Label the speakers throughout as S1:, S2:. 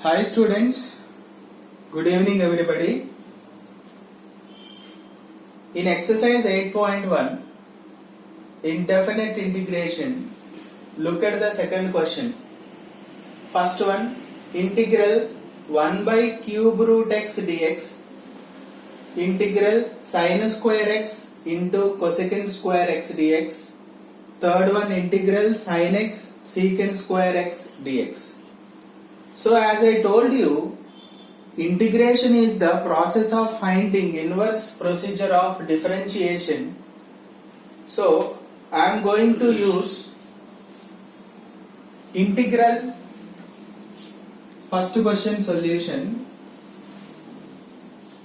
S1: Hi students, good evening everybody. In exercise 8.1, indefinite integration, look at the second question. First one, integral 1 by cube root x dx, integral sin square x into cosecant square x dx. Third one, integral sin x secant square x dx. So as I told you, integration is the process of finding inverse procedure of differentiation. So I am going to use integral. First question solution,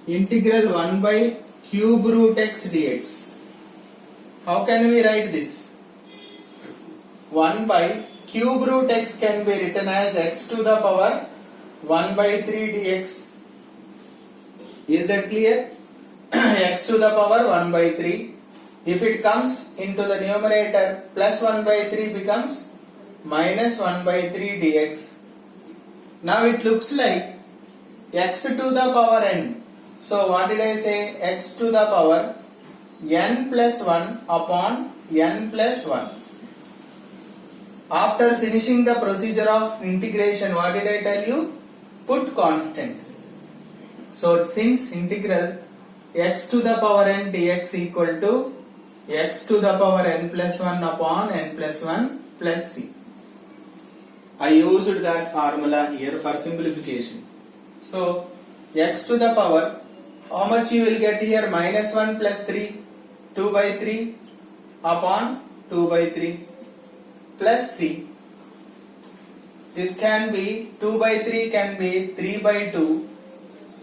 S1: integral 1 by cube root x dx. How can we write this? 1 by cube root x can be written as x to the power 1 by 3 dx. Is that clear? X to the power 1 by 3. If it comes into the numerator, plus 1 by 3 becomes minus 1 by 3 dx. Now it looks like x to the power n. So what did I say? X to the power n plus 1 upon n plus 1. After finishing the procedure of integration, what did I tell you? Put constant. So since integral x to the power n dx equal to x to the power n plus 1 upon n plus 1 plus c. I used that formula here for simplification. So x to the power, how much you will get here? Minus 1 plus 3, 2 by 3 upon 2 by 3. Plus c. This can be 2 by 3 can be 3 by 2,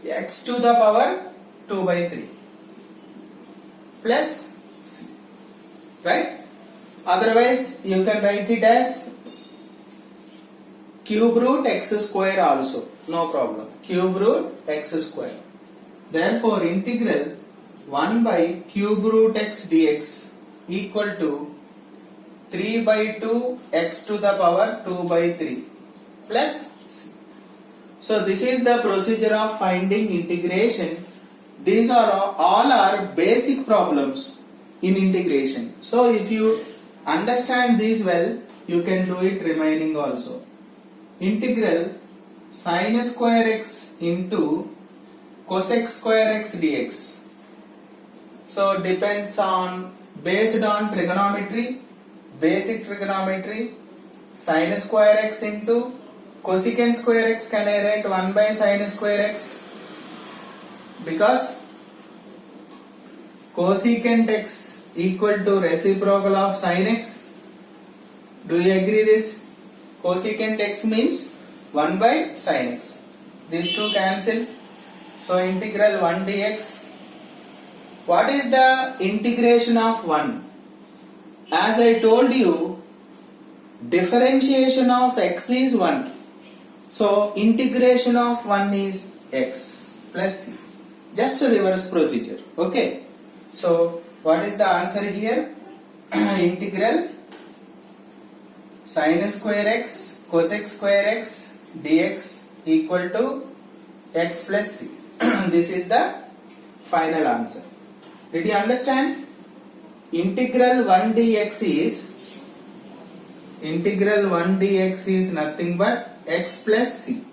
S1: x to the power 2 by 3 plus c, right? Otherwise you can write it as cube root x square also, no problem, cube root x square. Therefore integral 1 by cube root x dx equal to 3 by 2 x to the power 2 by 3 plus c. So this is the procedure of finding integration. These are all are basic problems in integration. So if you understand these well, you can do it remaining also. Integral sin square x into cosec square x dx. So depends on, based on trigonometry, basic trigonometry, sin square x into cosecant square x, can I write 1 by sin square x? Because cosecant x equal to reciprocal of sin x. Do you agree this? Cosecant x means 1 by sin x. These two cancel. So integral 1 dx. What is the integration of 1? As I told you, differentiation of x is 1. So integration of 1 is x plus c. Just a reverse procedure. Okay. So what is the answer here? Integral sin square x cosec square x dx equal to x plus c. This is the final answer. Did you understand? Integral 1 dx is nothing but x plus c.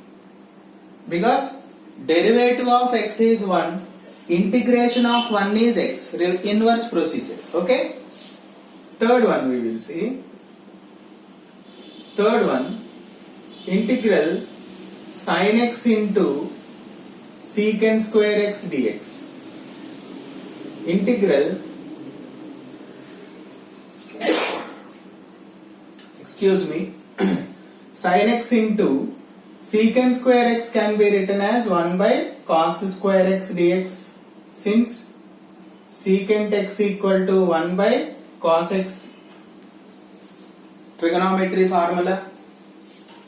S1: Because derivative of x is 1, integration of 1 is x, inverse procedure. Okay. Third one we will see. Third one, integral sin x into secant square x dx. Integral, excuse me, sin x into secant square x can be written as 1 by cos square x dx, since secant x equal to 1 by cos x, trigonometry formula.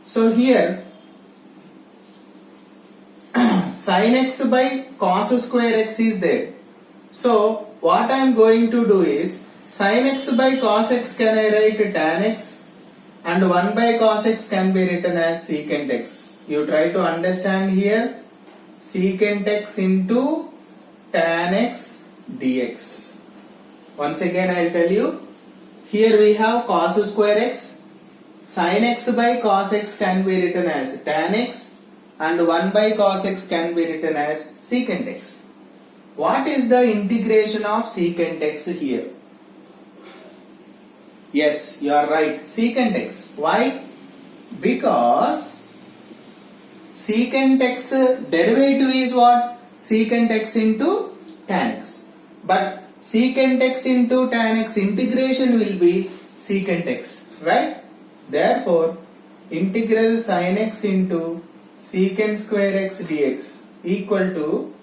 S1: So here sin x by cos square x is there. So what I am going to do is, sin x by cos x can I write tan x, and 1 by cos x can be written as secant x. You try to understand here. Secant x into tan x dx. Once again I will tell you. Here we have cos square x. Sin x by cos x can be written as tan x, and 1 by cos x can be written as secant x. What is the integration of secant x here? Yes, you are right. Secant x. Why? Because secant x derivative is what? Secant x into tan x. But secant x into tan x integration will be secant x. Right? Therefore, integral sin x into secant square x dx equal to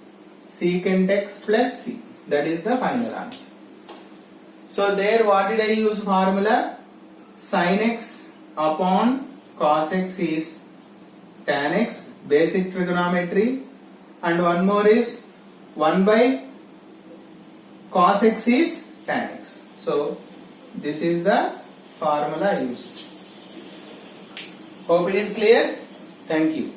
S1: secant x plus c. That is the final answer. So there what did I use formula? Sin x upon cos x is tan x, basic trigonometry, and one more is 1 by cos x is tan x. So this is the formula used. Hope it is clear. Thank you.